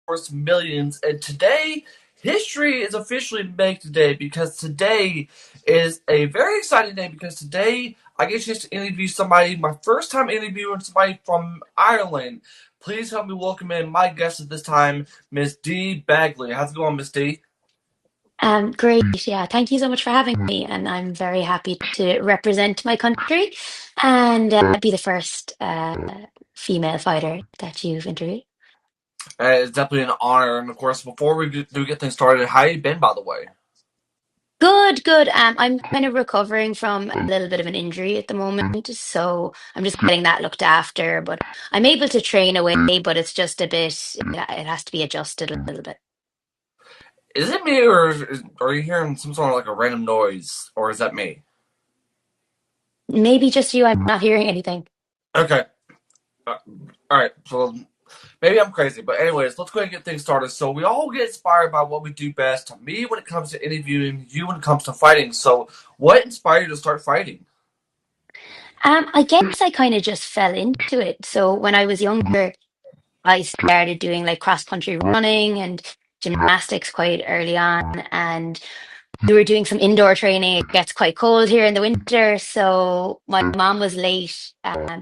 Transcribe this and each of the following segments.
course, millions. And today, history is officially made today because today is a very exciting day because today I get a chance to interview somebody, my first time interviewing somebody from Ireland. Please help me welcome in my guest at this time, Miss Dee Bagley. How's it going, Miss Dee? Great. Yeah. Thank you so much for having me. And I'm very happy to represent my country and be the first female fighter that you've interviewed. It's definitely an honor. And of course, before we get things started, how you been, by the way? Good, good. I'm kind of recovering from a little bit of an injury at the moment, so I'm just getting that looked after. But I'm able to train away, but it's just a bit, it has to be adjusted a little bit. Is it me, or are you hearing some sort of like a random noise, or is that me? Maybe just you, I'm not hearing anything. Okay. Uh, all right. So maybe I'm crazy, but anyways, let's go ahead and get things started. So we all get inspired by what we do best. Me, when it comes to interviewing, you when it comes to fighting. So what inspired you to start fighting? I guess I kind of just fell into it. So when I was younger, I started doing like cross country running and gymnastics quite early on. And we were doing some indoor training. It gets quite cold here in the winter. So my mom was late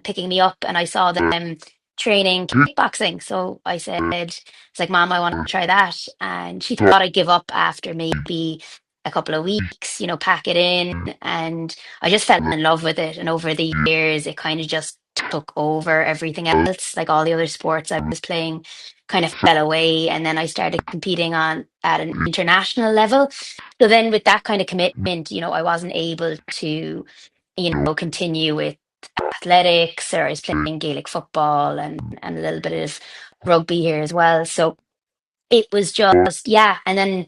picking me up and I saw them training kickboxing. So I said, it's like, Mom, I want to try that. And she thought I'd give up after maybe a couple of weeks, pack it in. And I just fell in love with it. And over the years, it kind of just took over everything else. Like all the other sports I was playing kind of fell away. And then I started competing on at an international level. So then with that kind of commitment, I wasn't able to, continue with athletics, or I was playing Gaelic football and a little bit of rugby here as well. So it was just, yeah. And then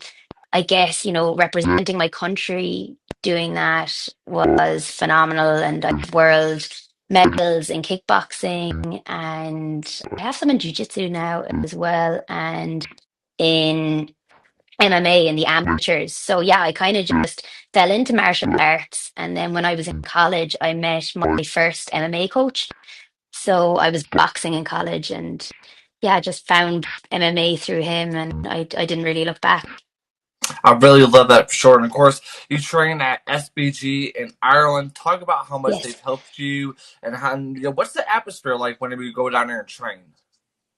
I guess, representing my country doing that was phenomenal. And I have world medals in kickboxing and I have some in jiu-jitsu now as well. And in MMA in the amateurs. So yeah, I kind of just fell into martial arts. And then when I was in college, I met my first MMA coach. So I was boxing in college and yeah, I just found MMA through him and I didn't really look back. I really love that for sure. And of course, you train at SBG in Ireland. Talk about how much they've Yes. helped you and how what's the atmosphere like whenever you go down there and train.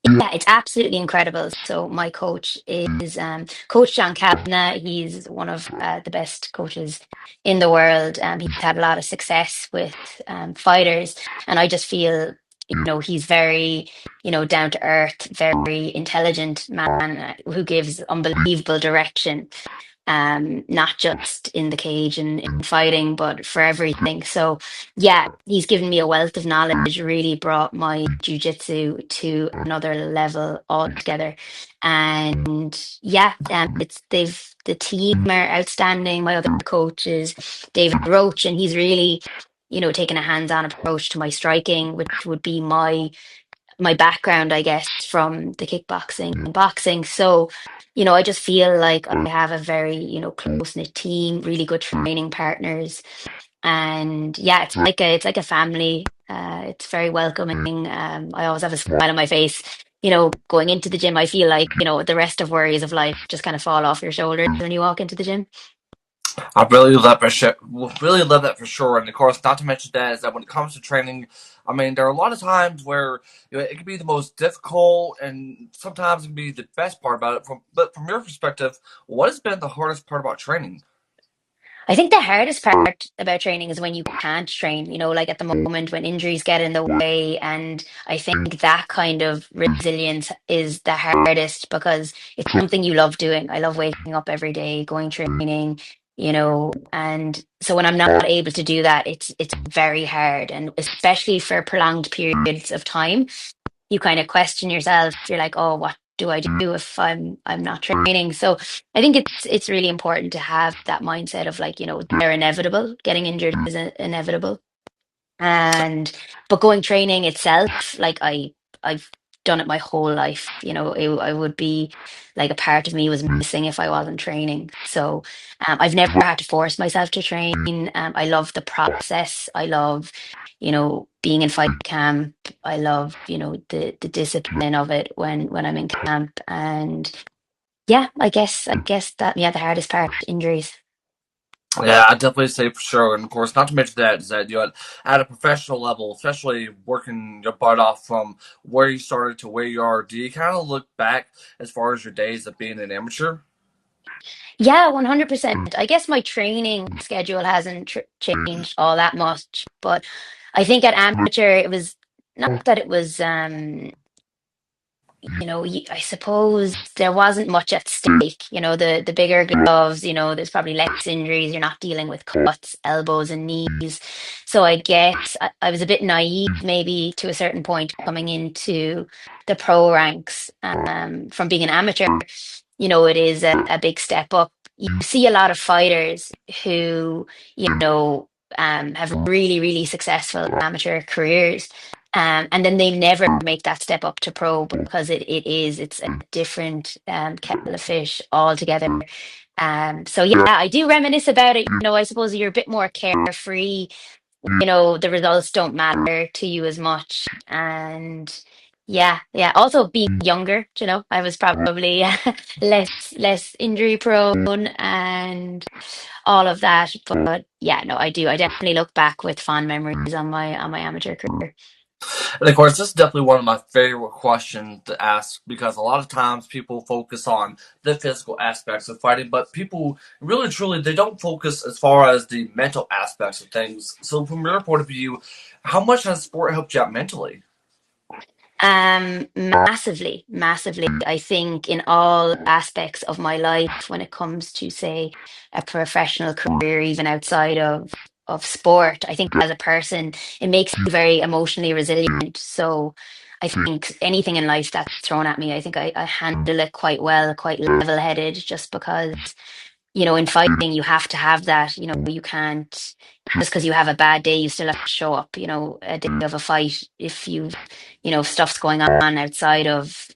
Yeah, it's absolutely incredible. So my coach is Coach John Kavanagh. He's one of the best coaches in the world. He's had a lot of success with fighters, and I just feel, he's very, down to earth, very intelligent man who gives unbelievable direction, not just in the cage and in fighting, but for everything. So, yeah, he's given me a wealth of knowledge, really brought my jujitsu to another level altogether. And yeah, the team are outstanding. My other coach is David Roach, and he's really, taken a hands-on approach to my striking, which would be my background, I guess, from the kickboxing and boxing. So, I just feel like I have a very, close-knit team, really good training partners. And yeah, it's like a family. It's very welcoming. I always have a smile on my face. Going into the gym, I feel like, the rest of worries of life just kind of fall off your shoulders when you walk into the gym. I really love that for really love that for sure. And of course, not to mention that is that when it comes to training, I mean, there are a lot of times where it can be the most difficult, and sometimes it can be the best part about it. But from your perspective, what has been the hardest part about training? I think the hardest part about training is when you can't train, like at the moment when injuries get in the way. And I think that kind of resilience is the hardest because it's something you love doing. I love waking up every day, going training, and so when I'm not able to do that, it's very hard. And especially for prolonged periods of time, you kind of question yourself. You're like, oh, what do I do if I'm not training? So I think it's really important to have that mindset of like, they're inevitable. Getting injured is inevitable. And but going training itself, like I've done it my whole life. I would be like a part of me was missing if I wasn't training. So I've never had to force myself to train. I love the process. I love, being in fight camp. I love, the discipline of it when I'm in camp. And yeah, I guess that, yeah, the hardest part, injuries. Yeah, I definitely say for sure. And of course, not to mention that is that at a professional level, especially working your butt off from where you started to where you are, do you kind of look back as far as your days of being an amateur? Yeah, 100%. I guess my training schedule hasn't changed all that much, but I think at amateur it was not that it was I suppose there wasn't much at stake. The bigger gloves, there's probably less injuries. You're not dealing with cuts, elbows, and knees. So I guess I was a bit naive, maybe to a certain point, coming into the pro ranks from being an amateur. It is a big step up. You see a lot of fighters who, have really, really successful amateur careers. And then they never make that step up to pro because it's a different kettle of fish altogether. So yeah, I do reminisce about it. I suppose you're a bit more carefree. The results don't matter to you as much. And yeah, yeah. Also being younger, I was probably less injury prone and all of that. But yeah, no, I do. I definitely look back with fond memories on my amateur career. And of course, this is definitely one of my favorite questions to ask because a lot of times people focus on the physical aspects of fighting, but people really truly they don't focus as far as the mental aspects of things. So, from your point of view, how much has sport helped you out mentally? Massively, massively. I think in all aspects of my life, when it comes to, say, a professional career, even outside of sport, I think as a person, it makes you very emotionally resilient. So I think anything in life that's thrown at me, I think I handle it quite well, quite level-headed, just because in fighting, you have to have that. You can't, just because you have a bad day, you still have to show up. A day of a fight, if stuff's going on outside of,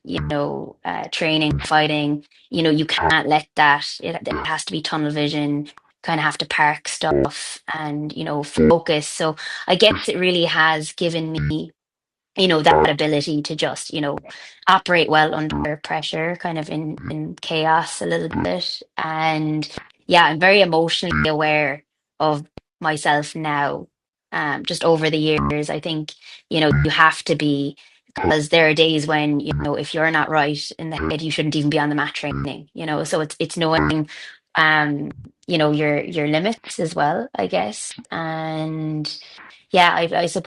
training, fighting, you can't let that, it has to be tunnel vision, kind of have to park stuff and, focus. So I guess it really has given me that ability to just, operate well under pressure, kind of in chaos a little bit. And yeah, I'm very emotionally aware of myself now. Just over the years, I think, you have to be, because there are days when, if you're not right in the head, you shouldn't even be on the mat training, so it's knowing your limits as well, I guess. And yeah, I suppose